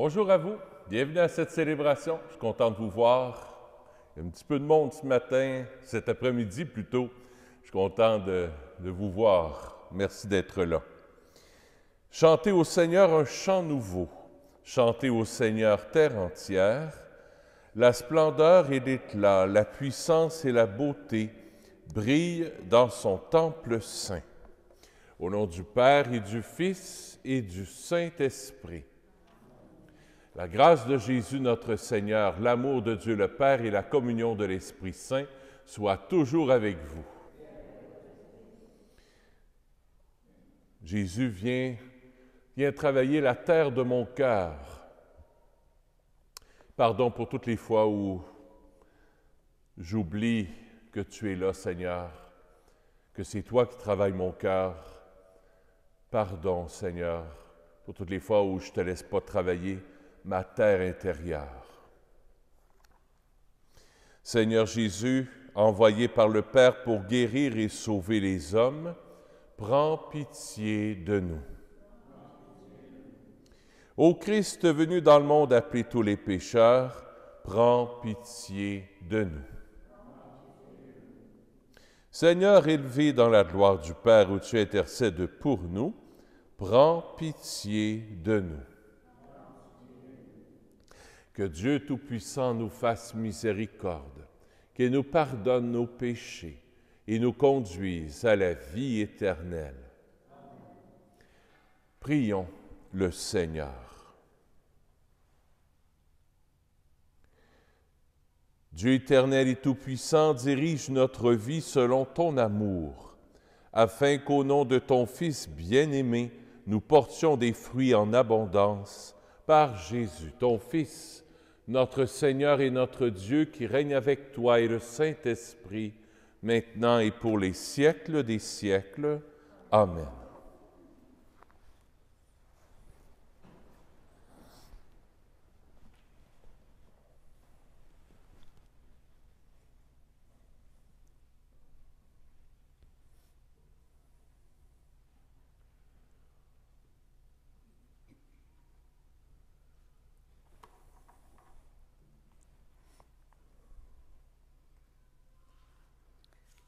Bonjour à vous, bienvenue à cette célébration. Je suis content de vous voir. Il y a un petit peu de monde ce matin, cet après-midi plutôt. Je suis content de vous voir. Merci d'être là. Chantez au Seigneur un chant nouveau. Chantez au Seigneur terre entière. La splendeur et l'éclat, la puissance et la beauté brillent dans son temple saint. Au nom du Père et du Fils et du Saint-Esprit. La grâce de Jésus notre Seigneur, l'amour de Dieu le Père et la communion de l'Esprit Saint soient toujours avec vous. Jésus vient travailler la terre de mon cœur. Pardon pour toutes les fois où j'oublie que tu es là, Seigneur, que c'est toi qui travailles mon cœur. Pardon, Seigneur, pour toutes les fois où je ne te laisse pas travailler ma terre intérieure. Seigneur Jésus, envoyé par le Père pour guérir et sauver les hommes, prends pitié de nous. Ô Christ venu dans le monde appeler tous les pécheurs, prends pitié de nous. Seigneur, élevé dans la gloire du Père où tu intercèdes pour nous, prends pitié de nous. Que Dieu Tout-Puissant nous fasse miséricorde, qu'il nous pardonne nos péchés et nous conduise à la vie éternelle. Prions le Seigneur. Dieu éternel et Tout-Puissant, dirige notre vie selon ton amour, afin qu'au nom de ton Fils bien-aimé, nous portions des fruits en abondance par Jésus, ton Fils, notre Seigneur et notre Dieu, qui règne avec toi et le Saint-Esprit, maintenant et pour les siècles des siècles. Amen.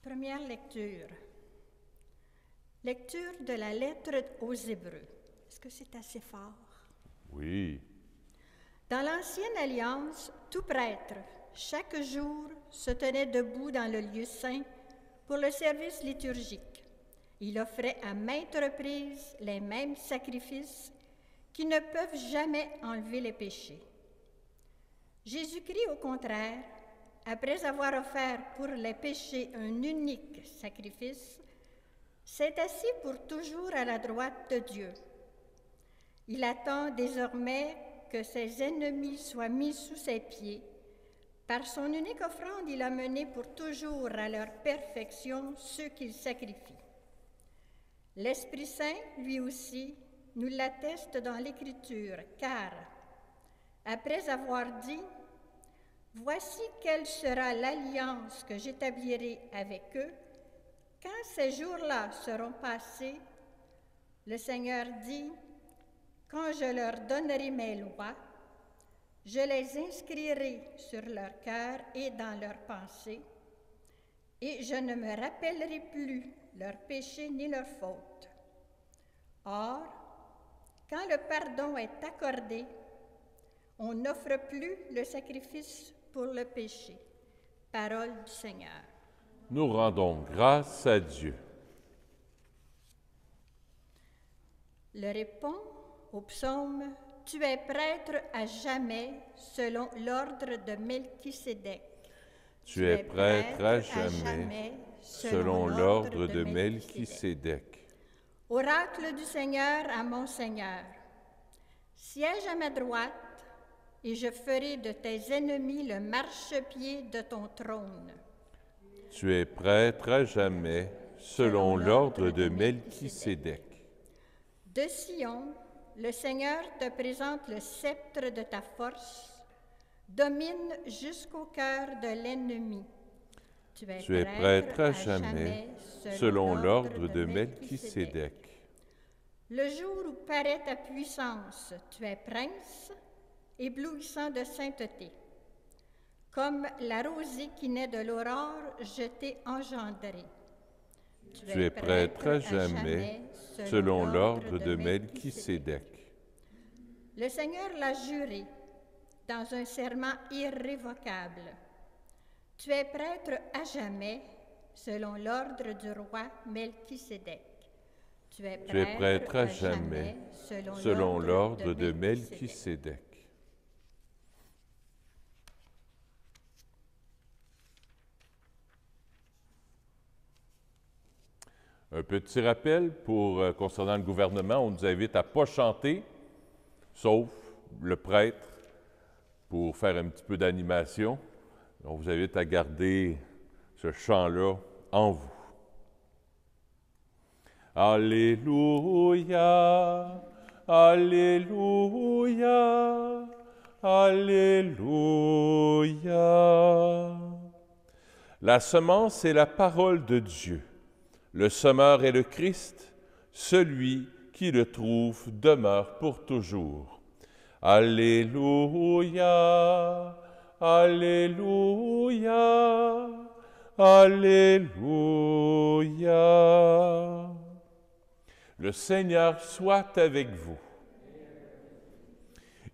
Première lecture. Lecture de la lettre aux Hébreux. Est-ce que c'est assez fort? Oui. Dans l'Ancienne Alliance, tout prêtre, chaque jour, se tenait debout dans le lieu saint pour le service liturgique. Il offrait à maintes reprises les mêmes sacrifices qui ne peuvent jamais enlever les péchés. Jésus-Christ, au contraire, après avoir offert pour les péchés un unique sacrifice, s'est assis pour toujours à la droite de Dieu. Il attend désormais que ses ennemis soient mis sous ses pieds. Par son unique offrande, il a mené pour toujours à leur perfection ceux qu'il sacrifie. L'Esprit Saint, lui aussi, nous l'atteste dans l'Écriture, car, après avoir dit « Voici quelle sera l'alliance que j'établirai avec eux, quand ces jours-là seront passés, le Seigneur dit, quand je leur donnerai mes lois, je les inscrirai sur leur cœur et dans leurs pensées, et je ne me rappellerai plus leurs péchés ni leurs fautes. Or, quand le pardon est accordé, on n'offre plus le sacrifice pour le péché. Parole du Seigneur. Nous rendons grâce à Dieu. Le répond au psaume « Tu es prêtre à jamais selon l'ordre de Melchisédek. » Tu es prêtre à jamais selon l'ordre de Melchisédek. Oracle du Seigneur à mon Seigneur. Siège à ma droite, et je ferai de tes ennemis le marchepied de ton trône. Tu es prêtre à jamais, selon l'ordre de Melchisédek. De Sion, le Seigneur te présente le sceptre de ta force, domine jusqu'au cœur de l'ennemi. Tu es prêtre à jamais, selon l'ordre de Melchisédek. Le jour où paraît ta puissance, tu es prince, éblouissant de sainteté. Comme la rosée qui naît de l'aurore, je t'ai engendré. Tu es prêtre à jamais, selon l'ordre de Melchisédek. Le Seigneur l'a juré dans un serment irrévocable. Tu es prêtre à jamais, selon l'ordre du roi Melchisédek. Tu es prêtre à jamais, selon l'ordre de Melchisédek. Un petit rappel concernant le gouvernement, on nous invite à ne pas chanter, sauf le prêtre, pour faire un petit peu d'animation. On vous invite à garder ce chant-là en vous. Alléluia, Alléluia, Alléluia. La semence est la parole de Dieu. Le semeur est le Christ, celui qui le trouve demeure pour toujours. Alléluia, Alléluia, Alléluia. Le Seigneur soit avec vous.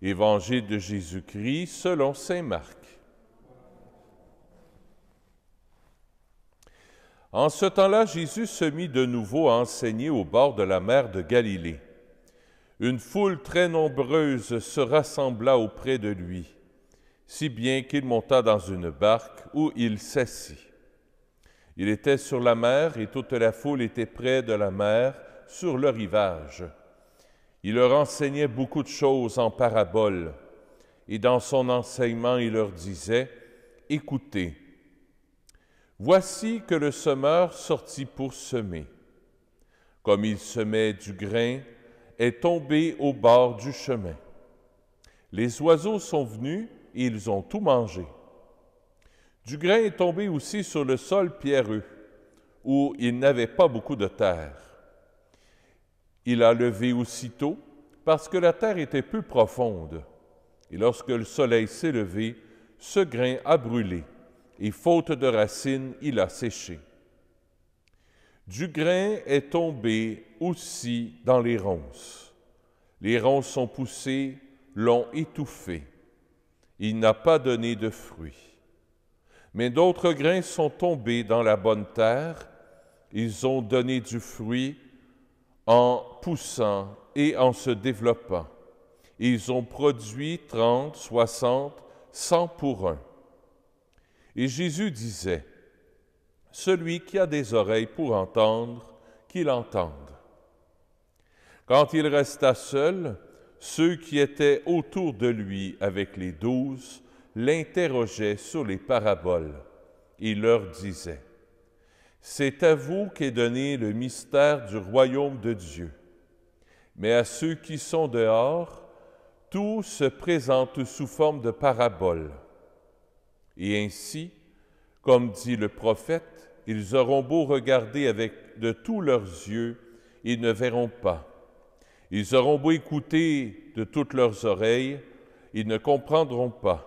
Évangile de Jésus-Christ selon saint Marc. En ce temps-là, Jésus se mit de nouveau à enseigner au bord de la mer de Galilée. Une foule très nombreuse se rassembla auprès de lui, si bien qu'il monta dans une barque où il s'assit. Il était sur la mer et toute la foule était près de la mer, sur le rivage. Il leur enseignait beaucoup de choses en paraboles, et dans son enseignement, il leur disait, « Écoutez, voici que le semeur sortit pour semer. Comme il semait du grain, est tombé au bord du chemin. Les oiseaux sont venus et ils ont tout mangé. Du grain est tombé aussi sur le sol pierreux, où il n'avait pas beaucoup de terre. Il a levé aussitôt, parce que la terre était peu profonde. Et lorsque le soleil s'est levé, ce grain a brûlé, et faute de racines, il a séché. Du grain est tombé aussi dans les ronces. Les ronces sont poussées, l'ont étouffé. Il n'a pas donné de fruits. Mais d'autres grains sont tombés dans la bonne terre. Ils ont donné du fruit en poussant et en se développant. Ils ont produit 30, 60, 100 pour un. Et Jésus disait, « Celui qui a des oreilles pour entendre, qu'il entende. » Quand il resta seul, ceux qui étaient autour de lui avec les 12 l'interrogeaient sur les paraboles. Il leur disait, « C'est à vous qu'est donné le mystère du royaume de Dieu. Mais à ceux qui sont dehors, tout se présente sous forme de paraboles. Et ainsi, comme dit le prophète, ils auront beau regarder avec de tous leurs yeux, ils ne verront pas. Ils auront beau écouter de toutes leurs oreilles, ils ne comprendront pas.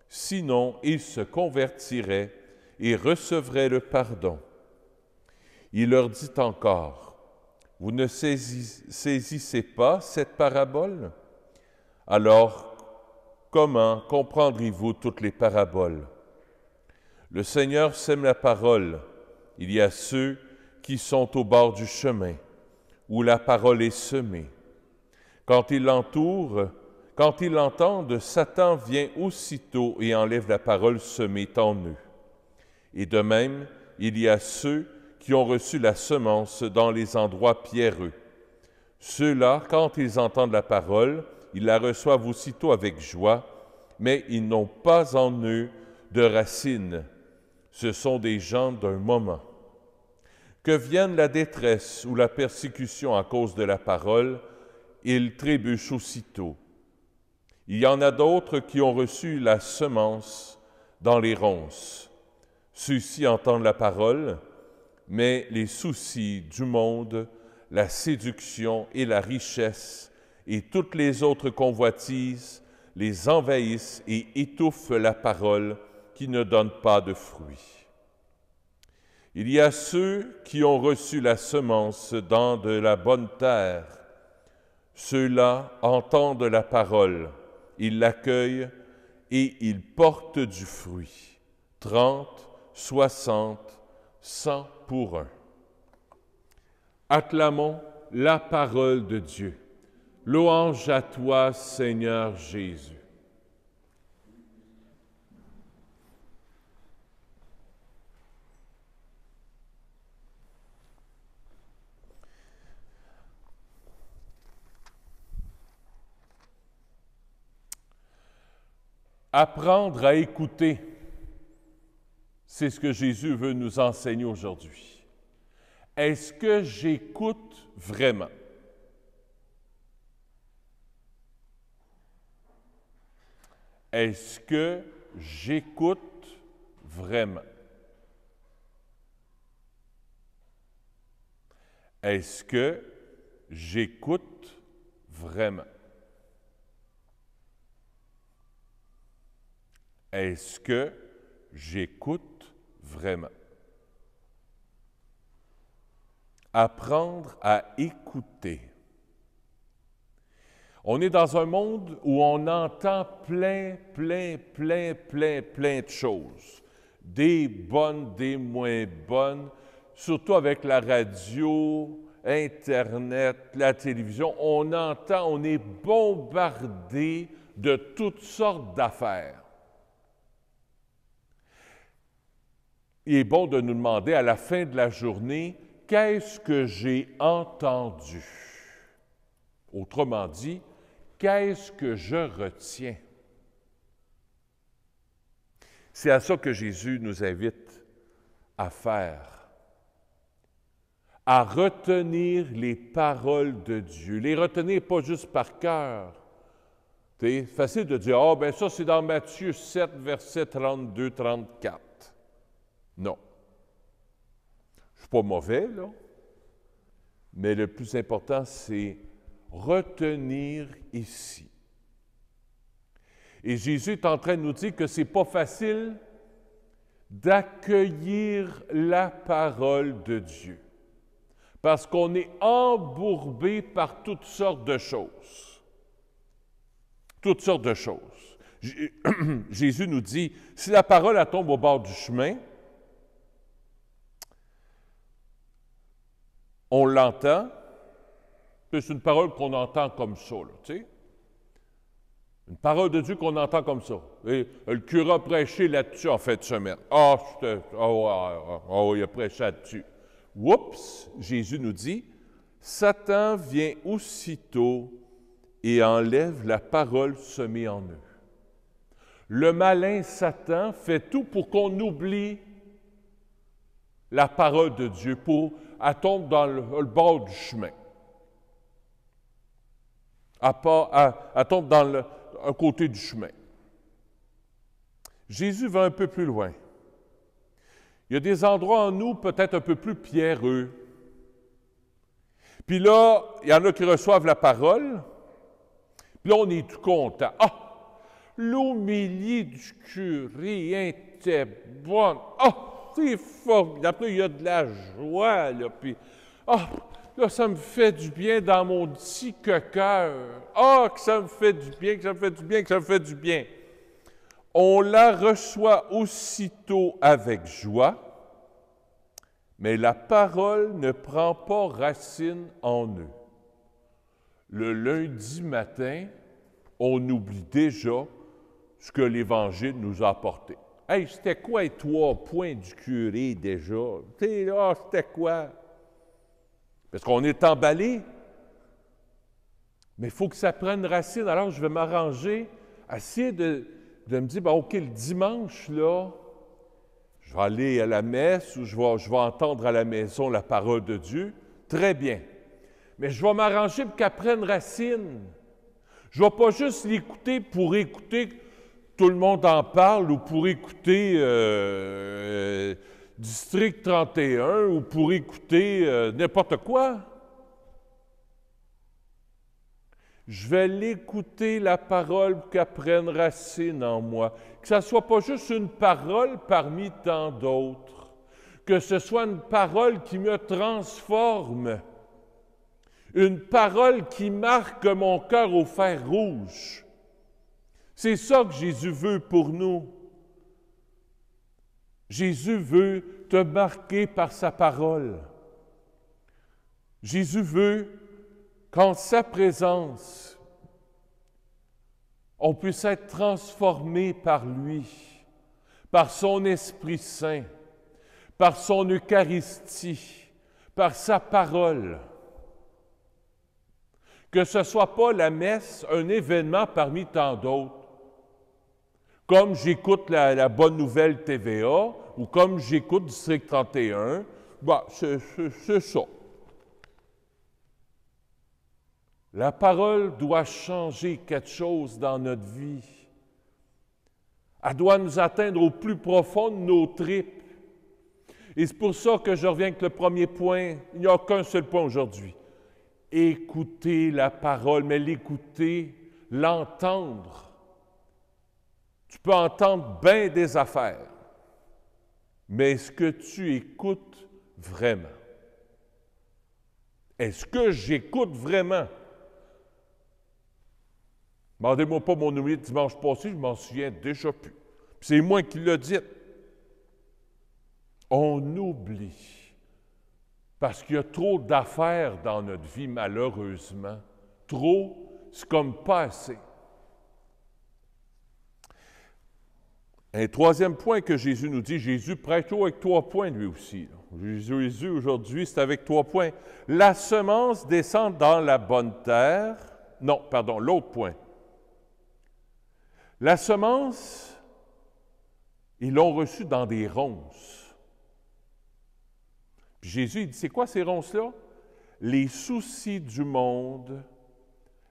Sinon, ils se convertiraient et recevraient le pardon. » Il leur dit encore, « Vous ne saisissez pas cette parabole? Alors, comment comprendrez-vous toutes les paraboles? Le Seigneur sème la parole. Il y a ceux qui sont au bord du chemin, où la parole est semée. Quand ils l'entendent, Satan vient aussitôt et enlève la parole semée en eux. Et de même, il y a ceux qui ont reçu la semence dans les endroits pierreux. Ceux-là, quand ils entendent la parole, ils la reçoivent aussitôt avec joie, mais ils n'ont pas en eux de racines. Ce sont des gens d'un moment. Que vienne la détresse ou la persécution à cause de la parole, ils trébuchent aussitôt. Il y en a d'autres qui ont reçu la semence dans les ronces. Ceux-ci entendent la parole, mais les soucis du monde, la séduction et la richesse et toutes les autres convoitises les envahissent et étouffent la parole qui ne donne pas de fruits. Il y a ceux qui ont reçu la semence dans de la bonne terre. Ceux-là entendent la parole, ils l'accueillent et ils portent du fruit, 30, 60, 100 pour un. Acclamons la parole de Dieu. Louange à toi, Seigneur Jésus. Apprendre à écouter, c'est ce que Jésus veut nous enseigner aujourd'hui. Est-ce que j'écoute vraiment? Est-ce que j'écoute vraiment? Est-ce que j'écoute vraiment? Est-ce que j'écoute vraiment? Apprendre à écouter. On est dans un monde où on entend plein de choses. Des bonnes, des moins bonnes, surtout avec la radio, Internet, la télévision. On entend, on est bombardé de toutes sortes d'affaires. Il est bon de nous demander à la fin de la journée, qu'est-ce que j'ai entendu? Autrement dit, qu'est-ce que je retiens? C'est à ça que Jésus nous invite à faire, à retenir les paroles de Dieu, les retenir pas juste par cœur. C'est facile de dire, « Ah, bien ça c'est dans Matthieu 7, versets 32-34. » Non. Je ne suis pas mauvais, là. Mais le plus important, c'est retenir ici. Et Jésus est en train de nous dire que ce n'est pas facile d'accueillir la parole de Dieu. Parce qu'on est embourbé par toutes sortes de choses. Toutes sortes de choses. Jésus nous dit, si la parole elle tombe au bord du chemin, on l'entend, c'est une parole qu'on entend comme ça, là, tu sais. Une parole de Dieu qu'on entend comme ça. Et le curé a prêché là-dessus en fin de semaine. Il a prêché là-dessus. Oups, Jésus nous dit, Satan vient aussitôt et enlève la parole semée en eux. Le malin Satan fait tout pour qu'on oublie la parole de Dieu, elle tombe dans le bord du chemin. Elle tombe dans un côté du chemin. Jésus va un peu plus loin. Il y a des endroits en nous peut-être un peu plus pierreux. Puis là, il y en a qui reçoivent la parole, puis là, on est tout content. Ah! L'homélie du curé était bonne. Ah! C'est formidable. Après, il y a de la joie, là, puis là, ça me fait du bien dans mon petit cœur. Que ça me fait du bien, que ça me fait du bien, que ça me fait du bien. On la reçoit aussitôt avec joie, mais la parole ne prend pas racine en eux. Le lundi matin, on oublie déjà ce que l'Évangile nous a apporté. Hey, c'était quoi les 3 points du curé déjà? Tu sais, là, c'était quoi? Parce qu'on est emballé. Mais il faut que ça prenne racine. Alors, je vais m'arranger, essayer de me dire, OK, le dimanche, là, je vais aller à la messe ou je vais entendre à la maison la parole de Dieu. Très bien. Mais je vais m'arranger pour qu'elle prenne racine. Je ne vais pas juste l'écouter pour écouter tout le monde en parle ou pour écouter District 31 ou pour écouter n'importe quoi. Je vais l'écouter, la parole, pour qu'elle prenne racine en moi. Que ça ne soit pas juste une parole parmi tant d'autres. Que ce soit une parole qui me transforme. Une parole qui marque mon cœur au fer rouge. C'est ça que Jésus veut pour nous. Jésus veut te marquer par sa parole. Jésus veut qu'en sa présence, on puisse être transformé par lui, par son Esprit Saint, par son Eucharistie, par sa parole. Que ce ne soit pas la messe, un événement parmi tant d'autres. Comme j'écoute la Bonne Nouvelle TVA ou comme j'écoute District 31, c'est ça. La parole doit changer quelque chose dans notre vie. Elle doit nous atteindre au plus profond de nos tripes. Et c'est pour ça que je reviens avec le premier point. Il n'y a qu'un seul point aujourd'hui. Écouter la parole, mais l'écouter, l'entendre. Tu peux entendre bien des affaires, mais est-ce que tu écoutes vraiment? Est-ce que j'écoute vraiment? Demandez-moi pas mon oublié de dimanche passé, je m'en souviens déjà plus. Puis c'est moi qui l'ai dit. On oublie. Parce qu'il y a trop d'affaires dans notre vie, malheureusement. Trop, c'est comme pas assez. Un troisième point que Jésus nous dit, Jésus prêche avec 3 points lui aussi. Jésus, aujourd'hui, c'est avec 3 points. La semence descend dans la bonne terre. Non, pardon, l'autre point. La semence, ils l'ont reçue dans des ronces. Puis Jésus, il dit, c'est quoi ces ronces-là? Les soucis du monde,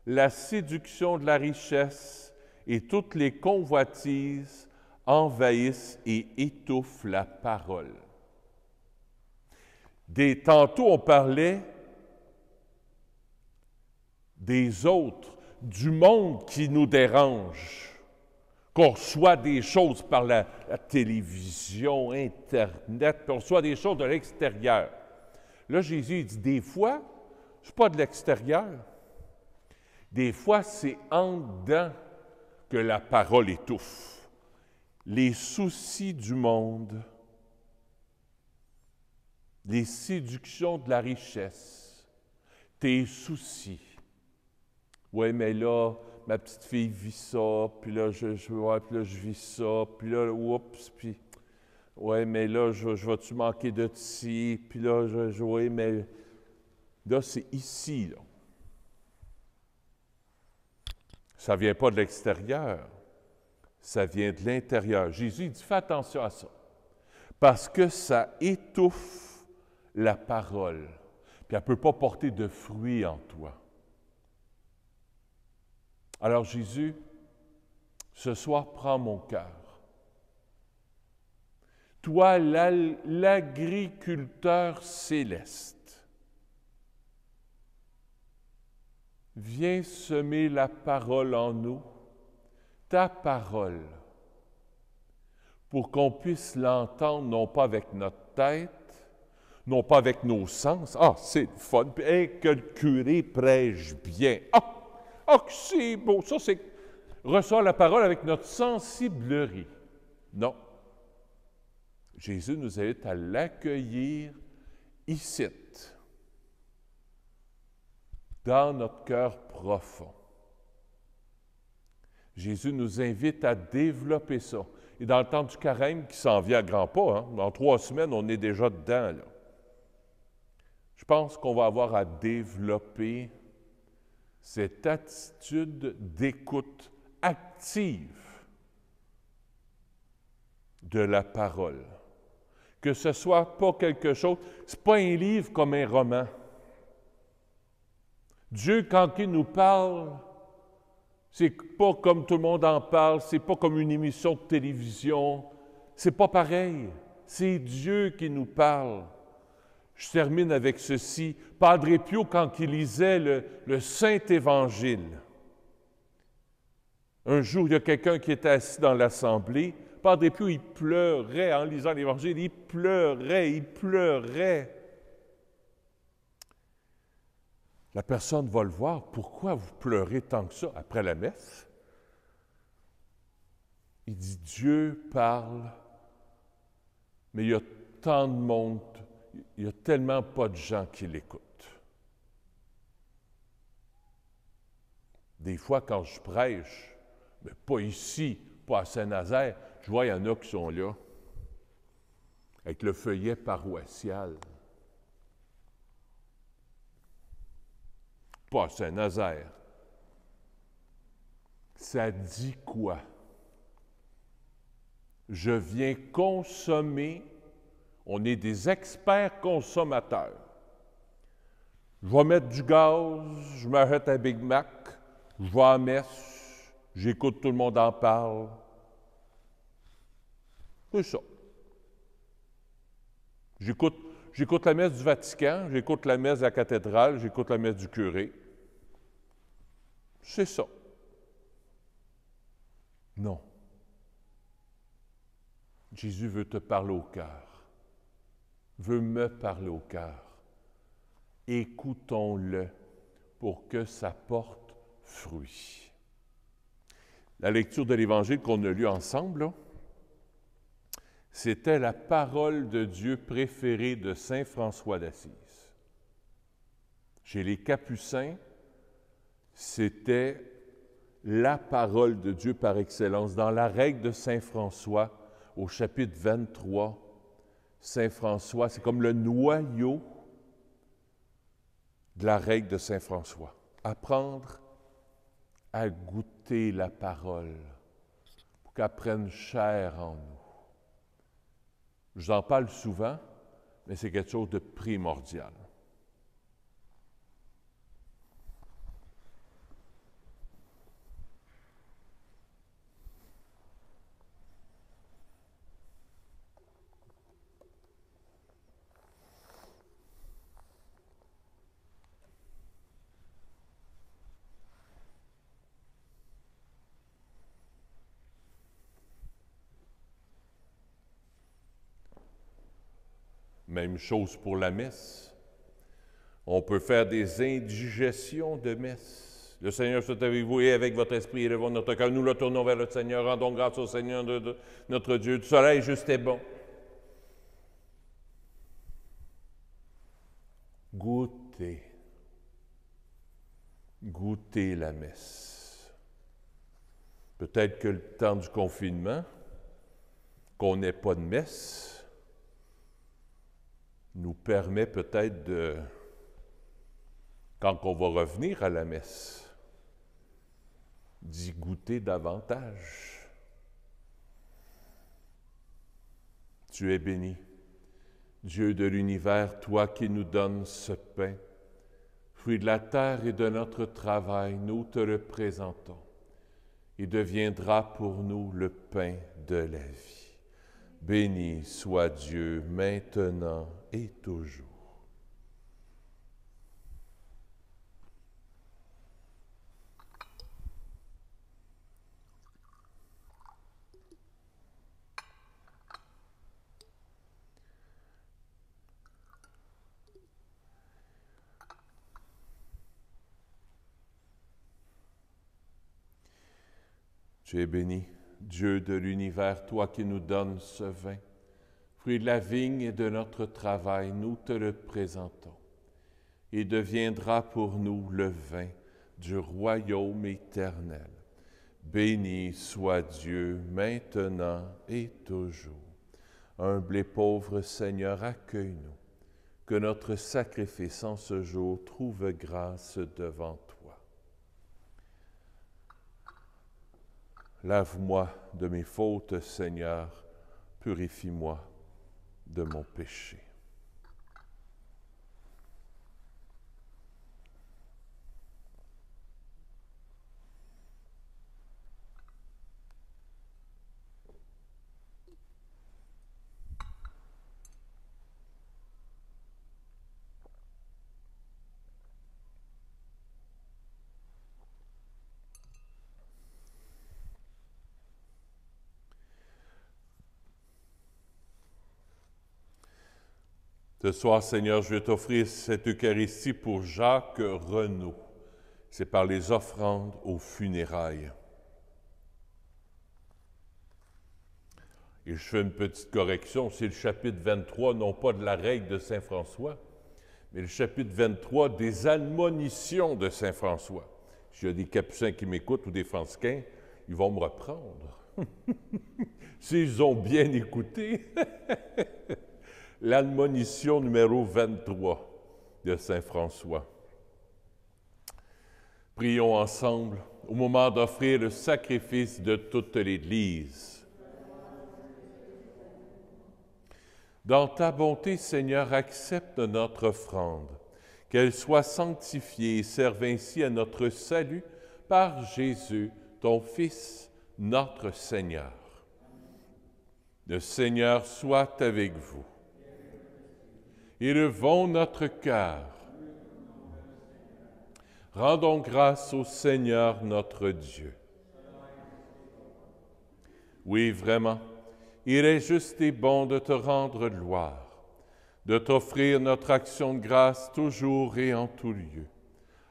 la séduction de la richesse et toutes les convoitises envahissent et étouffent la parole. Tantôt, on parlait des autres, du monde qui nous dérange, qu'on reçoit des choses par la télévision, Internet, puis on reçoit des choses de l'extérieur. Là, Jésus il dit, des fois, c'est pas de l'extérieur. Des fois, c'est en dedans que la parole étouffe. Les soucis du monde, les séductions de la richesse, tes soucis. Oui, mais là, ma petite fille vit ça, puis là, je vis ça, puis là, oups, puis... Oui, mais là, je vais-tu manquer de ci, puis là, oui, mais... Là, c'est ici, là. Ça ne vient pas de l'extérieur, ça vient de l'intérieur. Jésus dit, fais attention à ça, parce que ça étouffe la parole, puis elle ne peut pas porter de fruits en toi. Alors Jésus, ce soir, prends mon cœur. Toi, l'agriculteur céleste, viens semer la parole en nous, ta parole, pour qu'on puisse l'entendre non pas avec notre tête, non pas avec nos sens. Ah, c'est le fun, hey, que le curé prêche bien. Ah, que c'est beau, ça c'est recevoir la parole avec notre sensiblerie. Non. Jésus nous invite à l'accueillir ici, dans notre cœur profond. Jésus nous invite à développer ça. Et dans le temps du carême qui s'en vient à grands pas, hein, dans 3 semaines, on est déjà dedans, là. Je pense qu'on va avoir à développer cette attitude d'écoute active de la parole. Que ce ne soit pas quelque chose, ce n'est pas un livre comme un roman. Dieu, quand il nous parle, c'est pas comme tout le monde en parle, c'est pas comme une émission de télévision, c'est pas pareil. C'est Dieu qui nous parle. Je termine avec ceci. Padre Pio, quand il lisait le Saint-Évangile, un jour, il y a quelqu'un qui était assis dans l'assemblée. Padre Pio, il pleurait en lisant l'Évangile. Il pleurait. La personne va le voir. Pourquoi vous pleurez tant que ça après la messe? Il dit, Dieu parle, mais il y a tant de monde, il y a tellement pas de gens qui l'écoutent. Des fois, quand je prêche, mais pas ici, pas à Saint-Nazaire, je vois, il y en a qui sont là, avec le feuillet paroissial. Pas à Saint-Nazaire. Ça dit quoi? Je viens consommer, on est des experts consommateurs. Je vais mettre du gaz, je m'achète un Big Mac, je vais à la messe, j'écoute tout le monde en parle. C'est ça. J'écoute la messe du Vatican, j'écoute la messe de la cathédrale, j'écoute la messe du curé. C'est ça. Non. Jésus veut te parler au cœur, veut me parler au cœur. Écoutons-le pour que ça porte fruit. La lecture de l'Évangile qu'on a lu ensemble, là, c'était la parole de Dieu préférée de saint François d'Assise. Chez les Capucins, c'était la parole de Dieu par excellence. Dans la règle de saint François, au chapitre 23, saint François, c'est comme le noyau de la règle de saint François. Apprendre à goûter la parole pour qu'elle prenne chair en nous. Je vous en parle souvent, mais c'est quelque chose de primordial. Même chose pour la messe. On peut faire des indigestions de messe. Le Seigneur soit avec vous et avec votre esprit, élevons notre cœur. Nous le tournons vers le Seigneur. Rendons grâce au Seigneur notre Dieu. Du soleil juste et bon. Goûtez. Goûtez la messe. Peut-être que le temps du confinement, qu'on n'ait pas de messe, nous permet peut-être de, quand on va revenir à la messe, d'y goûter davantage. Tu es béni, Dieu de l'univers, toi qui nous donnes ce pain, fruit de la terre et de notre travail, nous te le présentons. Il deviendra pour nous le pain de la vie. Béni soit Dieu maintenant et toujours. Tu es béni, Dieu de l'univers, toi qui nous donnes ce vin, fruit de la vigne et de notre travail, nous te le présentons. Il deviendra pour nous le vin du royaume éternel. Béni soit Dieu maintenant et toujours. Humble et pauvre Seigneur, accueille-nous, que notre sacrifice en ce jour trouve grâce devant toi. Lave-moi de mes fautes, Seigneur, purifie-moi de mon péché. Ce soir, Seigneur, je vais t'offrir cette Eucharistie pour Jacques Renaud. C'est par les offrandes aux funérailles. Et je fais une petite correction, c'est le chapitre 23, non pas de la règle de Saint François, mais le chapitre 23 des admonitions de Saint François. S'il y a des capucins qui m'écoutent ou des franciscains, ils vont me reprendre. S'ils ont bien écouté, l'admonition numéro 23 de Saint François. Prions ensemble au moment d'offrir le sacrifice de toute l'Église. Dans ta bonté, Seigneur, accepte notre offrande, qu'elle soit sanctifiée et serve ainsi à notre salut par Jésus, ton Fils, notre Seigneur. Le Seigneur soit avec vous. Élevons notre cœur. Rendons grâce au Seigneur notre Dieu. Oui, vraiment, il est juste et bon de te rendre gloire, de t'offrir notre action de grâce toujours et en tout lieu.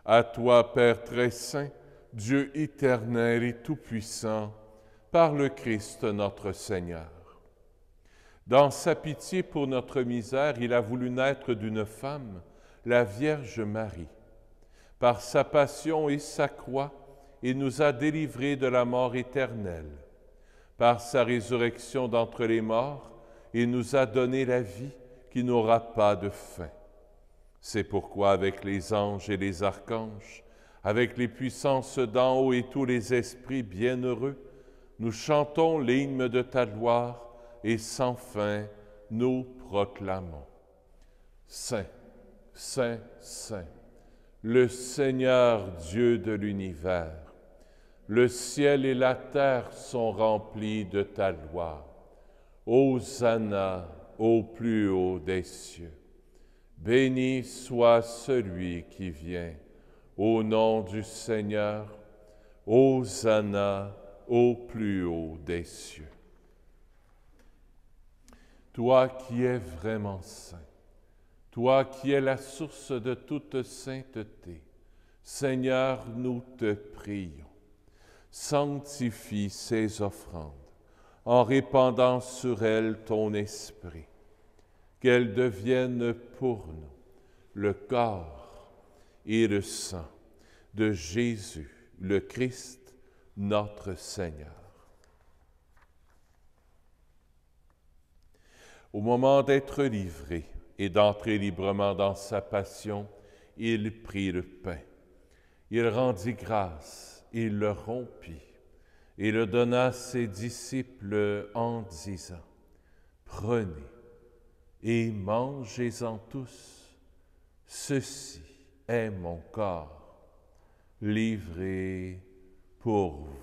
À toi, Père très saint, Dieu éternel et tout-puissant, par le Christ notre Seigneur. Dans sa pitié pour notre misère, il a voulu naître d'une femme, la Vierge Marie. Par sa passion et sa croix, il nous a délivrés de la mort éternelle. Par sa résurrection d'entre les morts, il nous a donné la vie qui n'aura pas de fin. C'est pourquoi avec les anges et les archanges, avec les puissances d'en haut et tous les esprits bienheureux, nous chantons l'hymne de ta gloire et sans fin nous proclamons. Saint, Saint, Saint, le Seigneur Dieu de l'univers, le ciel et la terre sont remplis de ta gloire. Hosanna au plus haut des cieux. Béni soit celui qui vient au nom du Seigneur. Hosanna au plus haut des cieux. Toi qui es vraiment saint, toi qui es la source de toute sainteté, Seigneur, nous te prions. Sanctifie ces offrandes en répandant sur elles ton esprit, qu'elles deviennent pour nous le corps et le sang de Jésus, le Christ, notre Seigneur. Au moment d'être livré et d'entrer librement dans sa passion, il prit le pain. Il rendit grâce. Il le rompit et le donna à ses disciples en disant, « Prenez et mangez-en tous, ceci est mon corps, livré pour vous. »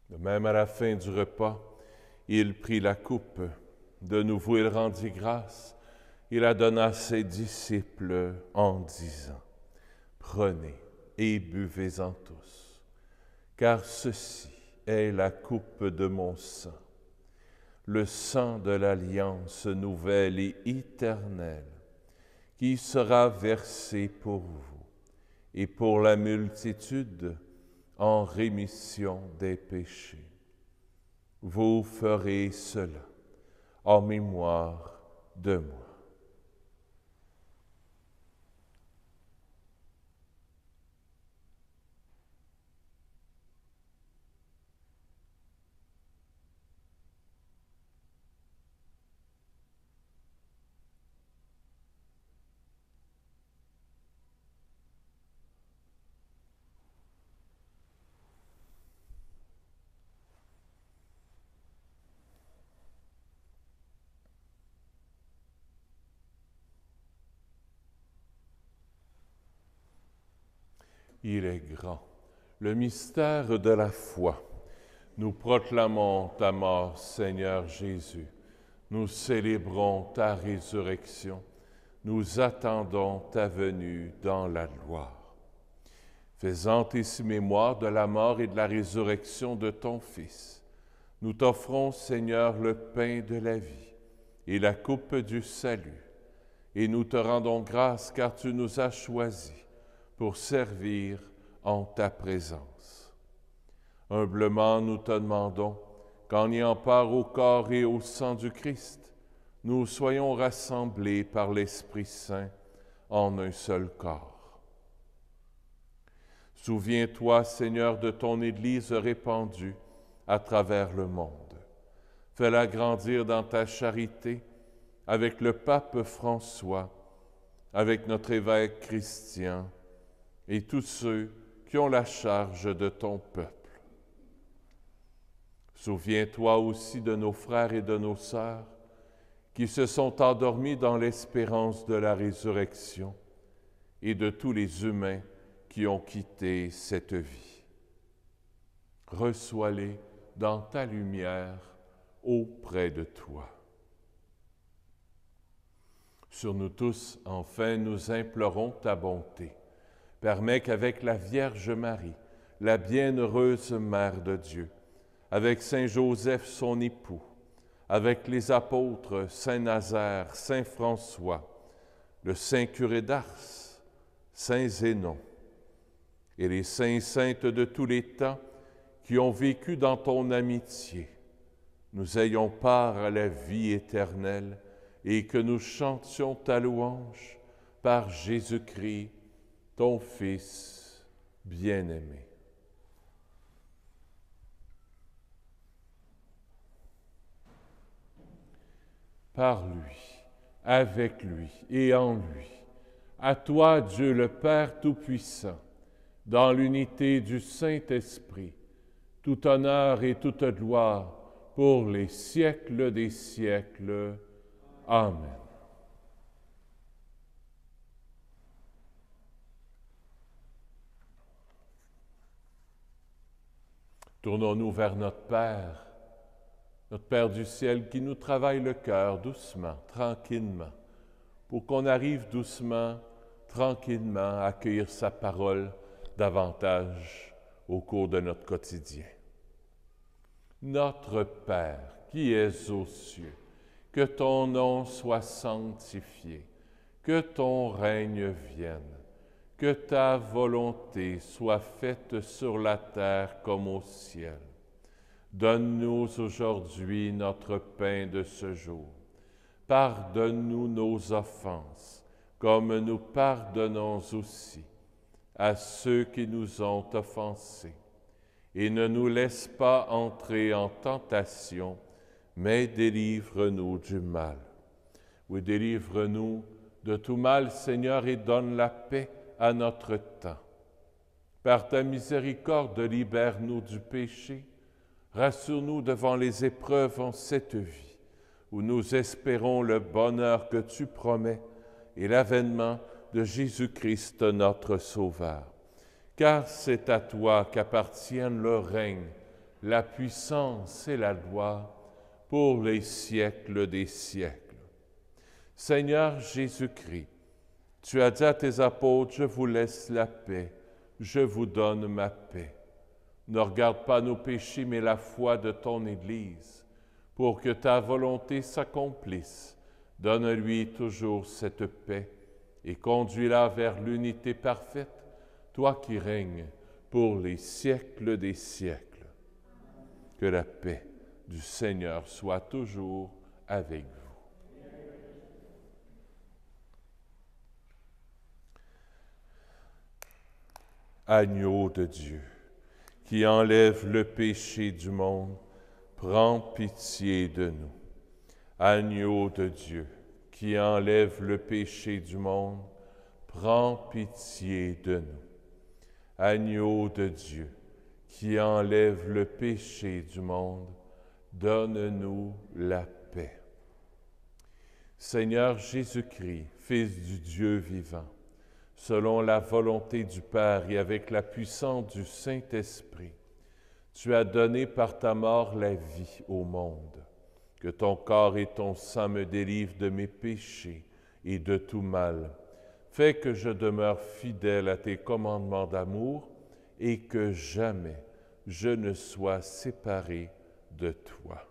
De même, à la fin du repas, il prit la coupe. De nouveau, il rendit grâce. Il la donna à ses disciples en disant, « Prenez et buvez-en tous, car ceci est la coupe de mon sang, le sang de l'alliance nouvelle et éternelle, qui sera versé pour vous et pour la multitude en rémission des péchés. Vous ferez cela en mémoire de moi. » Il est grand. Le mystère de la foi. Nous proclamons ta mort, Seigneur Jésus. Nous célébrons ta résurrection. Nous attendons ta venue dans la gloire. Faisant ici mémoire de la mort et de la résurrection de ton Fils, nous t'offrons, Seigneur, le pain de la vie et la coupe du salut. Et nous te rendons grâce car tu nous as choisis pour servir en ta présence. Humblement, nous te demandons qu'en ayant part au corps et au sang du Christ, nous soyons rassemblés par l'Esprit Saint en un seul corps. Souviens-toi, Seigneur, de ton Église répandue à travers le monde. Fais-la grandir dans ta charité avec le pape François, avec notre évêque Christian et tous ceux qui ont la charge de ton peuple. Souviens-toi aussi de nos frères et de nos sœurs qui se sont endormis dans l'espérance de la résurrection et de tous les humains qui ont quitté cette vie. Reçois-les dans ta lumière auprès de toi. Sur nous tous, enfin, nous implorons ta bonté. Permets qu'avec la Vierge Marie, la bienheureuse Mère de Dieu, avec Saint Joseph, son époux, avec les apôtres Saint Nazaire, Saint François, le Saint curé d'Ars, Saint Zénon, et les saints saintes de tous les temps qui ont vécu dans ton amitié, nous ayons part à la vie éternelle et que nous chantions ta louange par Jésus-Christ, ton Fils bien-aimé. Par lui, avec lui et en lui, à toi, Dieu le Père Tout-Puissant, dans l'unité du Saint-Esprit, tout honneur et toute gloire pour les siècles des siècles. Amen. Tournons-nous vers notre Père du ciel qui nous travaille le cœur doucement, tranquillement, pour qu'on arrive doucement, tranquillement à accueillir sa parole davantage au cours de notre quotidien. Notre Père qui es aux cieux, que ton nom soit sanctifié, que ton règne vienne, que ta volonté soit faite sur la terre comme au ciel. Donne-nous aujourd'hui notre pain de ce jour. Pardonne-nous nos offenses, comme nous pardonnons aussi à ceux qui nous ont offensés. Et ne nous laisse pas entrer en tentation, mais délivre-nous du mal. Oui, délivre-nous de tout mal, Seigneur, et donne la paix à notre temps. Par ta miséricorde, libère-nous du péché. Rassure-nous devant les épreuves en cette vie, où nous espérons le bonheur que tu promets et l'avènement de Jésus-Christ, notre Sauveur. Car c'est à toi qu'appartiennent le règne, la puissance et la gloire pour les siècles des siècles. Seigneur Jésus-Christ, tu as dit à tes apôtres, je vous laisse la paix, je vous donne ma paix. Ne regarde pas nos péchés, mais la foi de ton Église, pour que ta volonté s'accomplisse. Donne-lui toujours cette paix et conduis-la vers l'unité parfaite, toi qui règnes pour les siècles des siècles. Que la paix du Seigneur soit toujours avec vous. Agneau de Dieu, qui enlève le péché du monde, prends pitié de nous. Agneau de Dieu, qui enlève le péché du monde, prends pitié de nous. Agneau de Dieu, qui enlève le péché du monde, donne-nous la paix. Seigneur Jésus-Christ, Fils du Dieu vivant, selon la volonté du Père et avec la puissance du Saint-Esprit. Tu as donné par ta mort la vie au monde. Que ton corps et ton sang me délivrent de mes péchés et de tout mal. Fais que je demeure fidèle à tes commandements d'amour et que jamais je ne sois séparé de toi.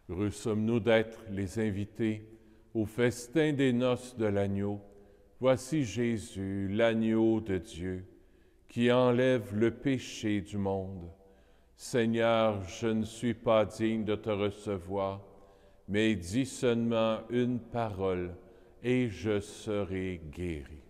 Heureux sommes-nous d'être les invités au festin des noces de l'agneau. Voici Jésus, l'agneau de Dieu, qui enlève le péché du monde. Seigneur, je ne suis pas digne de te recevoir, mais dis seulement une parole et je serai guéri.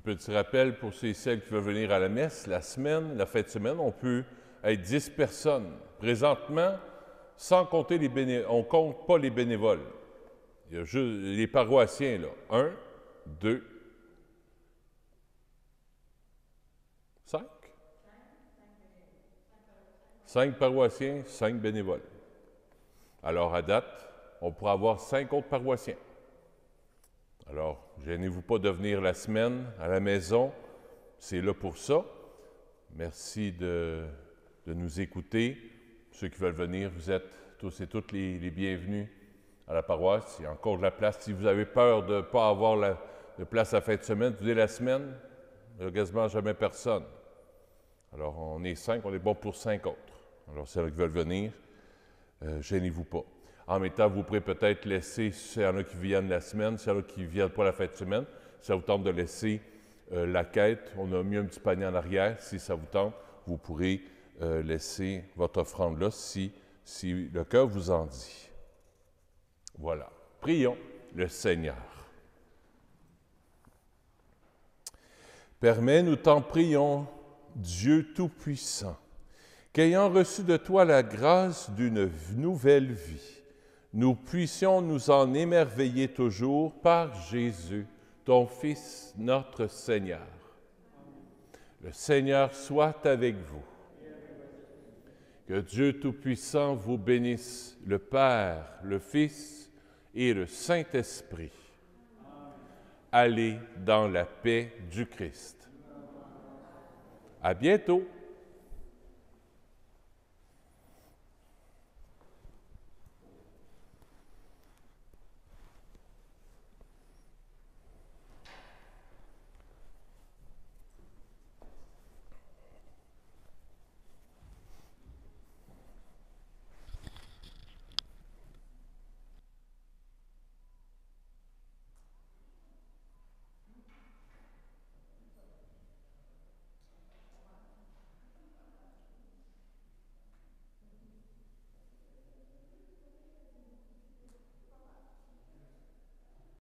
petit rappel pour ceux et celles qui veulent venir à la messe, la fin de semaine, on peut être 10 personnes. Présentement, sans compter les bénévoles, on ne compte pas les bénévoles. Il y a juste les paroissiens, là. 1, 2, 5. 5 paroissiens, 5 bénévoles. Alors, à date, on pourra avoir 5 autres paroissiens. Alors, gênez-vous pas de venir la semaine à la maison, c'est là pour ça. Merci de nous écouter. Ceux qui veulent venir, vous êtes tous et toutes les bienvenus à la paroisse. Il y a encore de la place. Si vous avez peur de ne pas avoir de place à la fin de semaine, vous venez la semaine, il n'y a quasiment jamais personne. Alors, on est 5, on est bon pour 5 autres. Alors, ceux qui veulent venir, gênez-vous pas. En même temps, vous pourrez peut-être laisser, s'il y en a qui viennent la semaine, s'il y en a qui ne viennent pas la fin de semaine, si ça vous tente de laisser la quête, on a mis un petit panier en arrière. Si ça vous tente, vous pourrez laisser votre offrande là, si le cœur vous en dit. Voilà. Prions le Seigneur. Permets, nous t'en prions, Dieu Tout-Puissant, qu'ayant reçu de toi la grâce d'une nouvelle vie, nous puissions nous en émerveiller toujours par Jésus, ton Fils, notre Seigneur. Le Seigneur soit avec vous. Que Dieu Tout-Puissant vous bénisse, le Père, le Fils et le Saint-Esprit. Allez dans la paix du Christ. À bientôt.